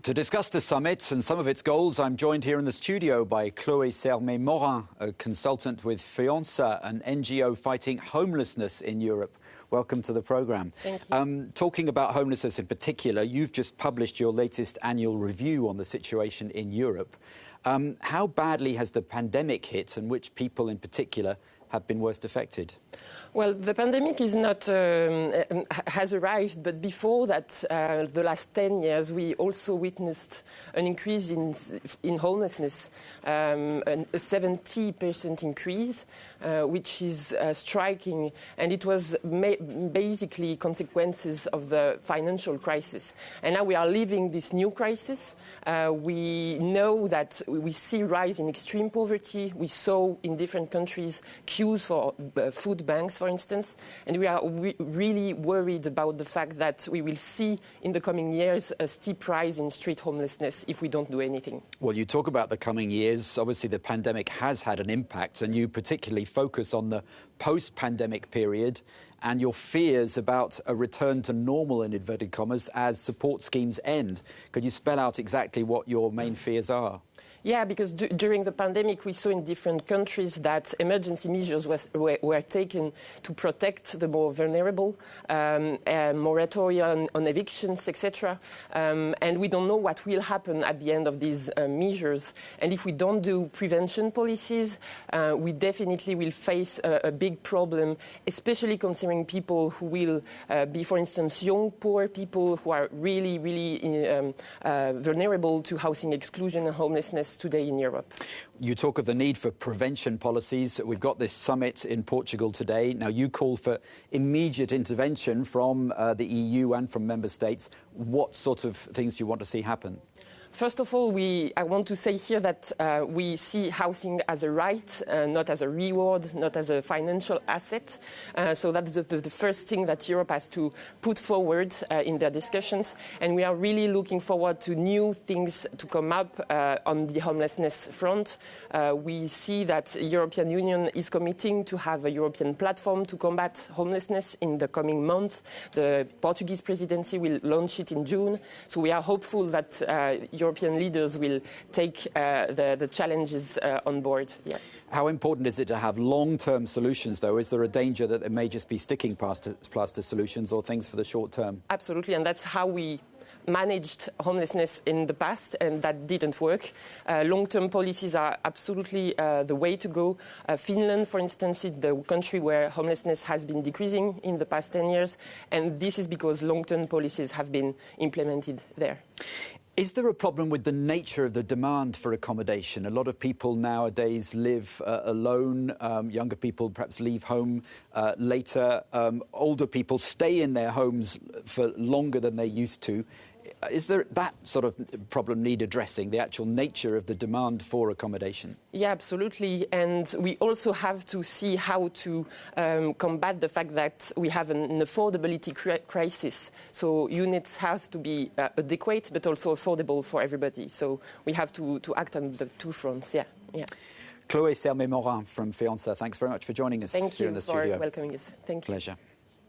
To discuss the summit and some of its goals, I'm joined here in the studio by Chloé Sermé-Morin, a consultant with FIANCA, an NGO fighting homelessness in Europe. Welcome to the programme. Thank you. Talking about homelessness in particular, you've just published your latest annual review on the situation in Europe. How badly has the pandemic hit, and which people in particular have been worst affected? Well, the pandemic is not has arrived, but before that, the last 10 years, we also witnessed an increase in homelessness, a 70% increase, which is striking, and it was basically consequences of the financial crisis. And now we are living this new crisis. We know that we see rise in extreme poverty. We saw in different countries queues for food banks, for instance, and we are really worried about the fact that we will see in the coming years a steep rise in street homelessness if we don't do anything. Well, you talk about the coming years. Obviously, the pandemic has had an impact, and you particularly focus on the post-pandemic period and your fears about a return to normal, in inverted commas, as support schemes end. Could you spell out exactly what your main fears are? Yeah, because during the pandemic, we saw in different countries that emergency measures were taken to protect the more vulnerable, moratorium on evictions, etc. And we don't know what will happen at the end of these measures. And if we don't do prevention policies, we definitely will face a big problem, especially considering people who will be, for instance, young, poor people who are really vulnerable to housing exclusion and homelessness today in Europe. You talk of the need for prevention policies. We've got this summit in Portugal today. Now, you call for immediate intervention from the EU and from member states. What sort of things do you want to see happen? First of all, I want to say here that we see housing as a right, not as a reward, not as a financial asset. So that's the first thing that Europe has to put forward in their discussions. And we are really looking forward to new things to come up on the homelessness front. We see that the European Union is committing to have a European platform to combat homelessness in the coming month. The Portuguese presidency will launch it in June. So we are hopeful that European leaders will take the challenges on board. Yeah. How important is it to have long-term solutions, though? Is there a danger that there may just be sticking plaster solutions or things for the short term? Absolutely, and that's how we managed homelessness in the past, and that didn't work. Long-term policies are absolutely the way to go. Finland, for instance, is the country where homelessness has been decreasing in the past 10 years, and this is because long-term policies have been implemented there. Is there a problem with the nature of the demand for accommodation? A lot of people nowadays live alone. Younger people perhaps leave home later. Older people stay in their homes for longer than they used to. Is there that sort of problem need addressing, the actual nature of the demand for accommodation? Yeah, absolutely. And we also have to see how to combat the fact that we have an affordability crisis. So units have to be adequate, but also affordable for everybody. So we have to act on the two fronts. Yeah. Chloé Sermé-Morin from FIANCA, thanks very much for joining us here in the studio. Thank you for welcoming us. Thank you. Pleasure.